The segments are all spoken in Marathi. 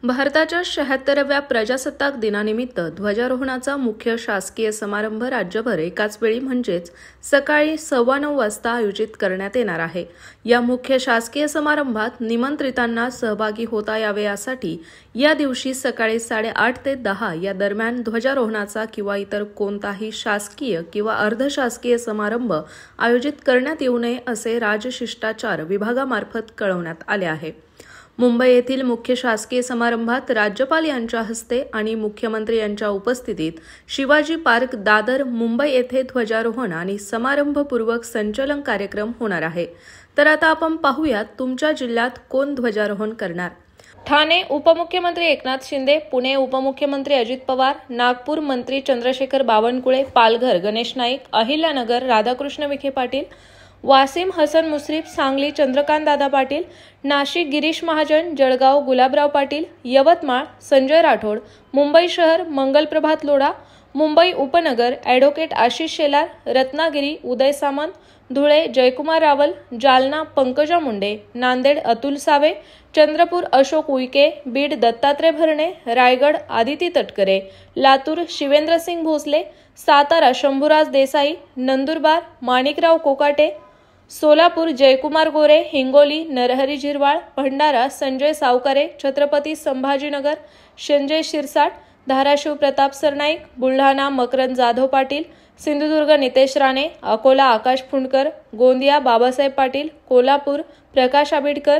भारताच्या 76व्या प्रजासत्ताक दिनानिमित्त ध्वजारोहणाचा मुख्य शासकीय समारंभ राज्यभर एकाच वेळी म्हणजेच सकाळी 9:15 वाजता आयोजित करण्यात येणार आहे। या मुख्य शासकीय समारंभात निमंत्रितांना सहभागी होता यावे यासाठी या दिवशी सकाळी 8:30 ते 10 या दरम्यान ध्वजारोहणाचा किंवा इतर कोणताही शासकीय किंवा अर्धशासकीय समारंभ आयोजित करण्यात येऊ नये असे राजशिष्टाचार विभागामार्फत कळवण्यात आले आहे। मुंबई येथील मुख्य शासकीय समारंभात राज्यपाल यांच्या हस्ते आणि मुख्यमंत्री यांच्या उपस्थितीत शिवाजी पार्क दादर मुंबई येथे ध्वजारोहण आणि समारंभपूर्वक संचलन कार्यक्रम होणार आहे। तर आता आपण पाहूयात तुमच्या जिल्ह्यात कोण ध्वजारोहण करणार। ठाणे उपमुख्यमंत्री एकनाथ शिंदे, पुणे उपमुख्यमंत्री अजित पवार, नागपूर मंत्री चंद्रशेखर बावनकुळे, पालघर गणेश नाईक, अहिल्यानगर राधाकृष्ण विखे पाटील, वासिम हसन मुश्रीफ, सांगली चंद्रकांत दादा पाटील, नाशिक गिरीश महाजन, जळगाव गुलाबराव पाटील, यवतमाळ संजय राठोड, मुंबई शहर मंगलप्रभात लोढा, मुंबई उपनगर ॲडव्होकेट आशिष शेलार, रत्नागिरी उदय सामंत, धुळे जयकुमार रावल, जालना पंकजा मुंडे, नांदेड अतुल सावे, चंद्रपूर अशोक उईके, बीड दत्तात्रय भरणे, रायगड आदिती तटकरे, लातूर शिवेंद्रसिंग भोसले, सातारा शंभूराज देसाई, नंदुरबार माणिकराव कोकाटे, सोलापूर जयकुमार गोरे, हिंगोली नरहरी झिरवाळ, भंडारा संजय सावकारे, छत्रपती संभाजीनगर संजय शिरसाट, धाराशिव प्रताप सरनाईक, बुलढाणा मकरंद जाधव पाटील, सिंधुदुर्ग नितेश राणे, अकोला आकाश फुंडकर, गोंदिया बाबासाहेब पाटील, कोल्हापूर प्रकाश आबिडकर,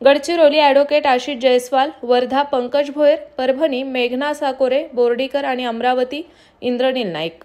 गडचिरोली ॲडव्होकेट आशिष जयस्वाल, वर्धा पंकज भोयर, परभणी मेघना साकोरे बोर्डीकर आणि अमरावती इंद्रनील नाईक।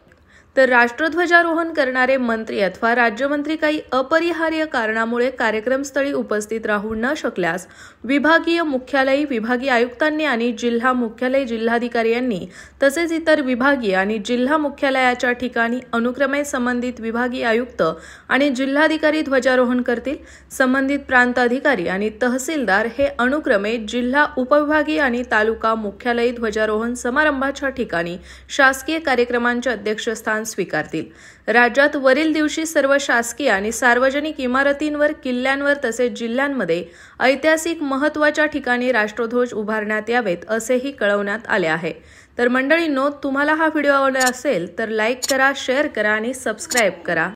तर राष्ट्रध्वजारोहण करणारे मंत्री अथवा राज्यमंत्री काही अपरिहार्य कारणामुळे कार्यक्रमस्थळी उपस्थित राहू न शकल्यास विभागीय मुख्यालय विभागीय आयुक्तांनी आणि जिल्हा मुख्यालय जिल्हाधिकारी यांनी तसेच इतर विभागीय आणि जिल्हा मुख्यालयाच्या ठिकाणी अनुक्रमे संबंधित विभागीय आयुक्त आणि जिल्हाधिकारी ध्वजारोहण करतील। संबंधित प्रांत अधिकारी आणि तहसीलदार हे अनुक्रमे जिल्हा उपविभागीय आणि तालुका मुख्यालय ध्वजारोहण समारंभाच्या ठिकाणी शासकीय कार्यक्रमांचे अध्यक्षस्थान स्वीकारतील। राज्यात वरील दिवशी सर्व शासकीय आणि सार्वजनिक इमारतींवर, किल्ल्यांवर तसेच जिल्ह्यांमध्ये ऐतिहासिक महत्त्वाच्या ठिकाणी राष्ट्रध्वज उभारण्यात यावेत असेही कळवण्यात आले आहे। तर मंडळींनो, तुम्हाला हा व्हिडिओ आवडला असेल तर लाईक करा, शेअर करा आणि सबस्क्राईब करा।